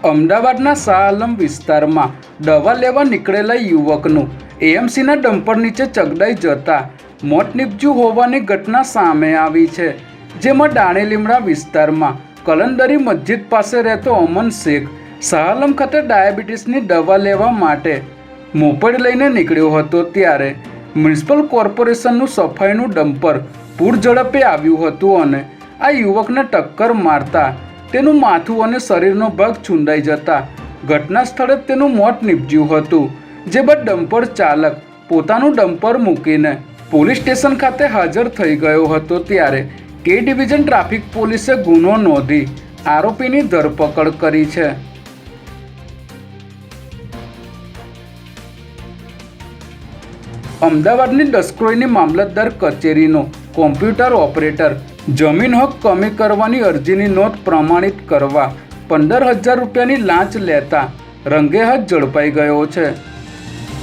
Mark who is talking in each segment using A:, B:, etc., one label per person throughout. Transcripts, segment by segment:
A: અમદાવાદના શાહ આલમ વિસ્તારમાં દવા લેવા નીકળેલા યુવકનું એએમસીના ડમ્પર નીચે ચગડાઈ જતા મોત નીપજ્યું હોવાની ઘટના સામે આવી છે। જેમાં દાણીલીમડા વિસ્તારમાં કલંદરી મસ્જિદ પાસે રહેતો અમન શેખ શાહ આલમ ખાતે ડાયાબિટીસની દવા લેવા માટે મોપેડ લઈને નીકળ્યો હતો, ત્યારે મ્યુનિસિપલ કોર્પોરેશનનું સફાઈનું ડમ્પર પૂર ઝડપે આવ્યું હતું અને આ યુવકને ટક્કર મારતા તેનું માથું અને શરીરનો ભાગ છૂંદાઈ જતા ઘટના સ્થળે તેનું મોત નીપજ્યું હતું। જે બાદ ડમ્પર ચાલક પોતાનું ડમ્પર મૂકીને પોલીસ સ્ટેશન ખાતે હાજર થઈ ગયો હતો, ત્યારે કે ડિવિઝન ટ્રાફિક પોલીસે ગુનો નોંધી આરોપીની ધરપકડ કરી છે। અમદાવાદની દસક્રોઈની મામલતદાર કચેરીનો કોમ્પ્યુટર ઓપરેટર જમીન હક કમી કરવાની અરજીની નોંધ પ્રમાણિત કરવા 15,000 રૂપિયાની લાંચ લેતા રંગે હાથ ઝડપાઈ ગયો છે।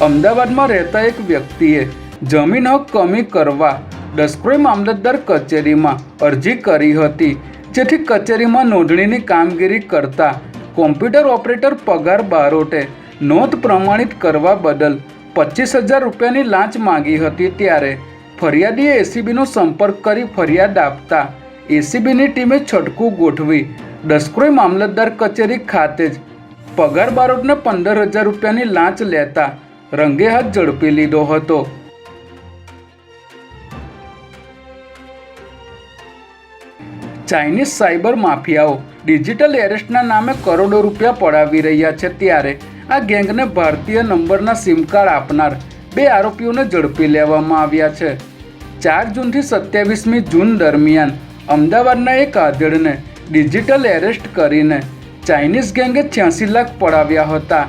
A: અમદાવાદમાં રહેતા એક વ્યક્તિએ જમીન હક કમી કરવા દસક્રોઈ મામલતદાર કચેરીમાં અરજી કરી હતી, જેથી કચેરીમાં નોંધણીની કામગીરી કરતા કોમ્પ્યુટર ઓપરેટર પગાર બારોટે નોંધ પ્રમાણિત કરવા બદલ 25,000 રૂપિયાની લાંચ માંગી હતી, ત્યારે ફરિયાદીએ એસીબીનો સંપર્ક કરી ફરિયાદ આપતા એસીબીની ટીમે છટકું ગોઠવી દસક્રોઈ મામલતદાર કચેરી ખાતે જ પગાર બારોટને 15,000 રૂપિયાની લાંચ લેતા રંગે હાથ ઝડપી લીધો હતો। ચાઇનીઝ સાયબર માફિયાઓ ડિજિટલ એરેસ્ટના નામે કરોડો રૂપિયા પડાવી રહ્યા છે, ત્યારે આ ગેંગને ભારતીય નંબરના સિમ કાર્ડ આપનાર 2 આરોપીઓને ઝડપી લેવામાં આવ્યા છે। 4 જૂનથી 27મી જૂન દરમિયાન અમદાવાદના એક આધેડને ડિજિટલ એરેસ્ટ કરીને ચાઇનીઝ ગેંગે 86 લાખ પડાવ્યા હતા।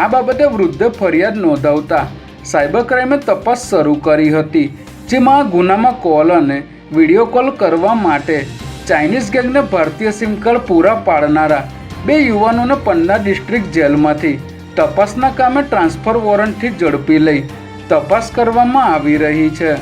A: આ બાબતે વૃદ્ધે ફરિયાદ નોંધાવતા સાયબર ક્રાઇમે તપાસ શરૂ કરી હતી, જેમાં આ ગુનામાં કોલ અને વિડીયો કોલ કરવા માટે ચાઇનીઝ ગેંગને ભારતીય સિમ કાર્ડ પૂરા પાડનારા 2 યુવાનોને પન્ના ડિસ્ટ્રિક્ટ જેલમાંથી તપાસના કામે ટ્રાન્સફર વોરંટથી ઝડપી લઈ તપાસ કરવામાં આવી રહી છે।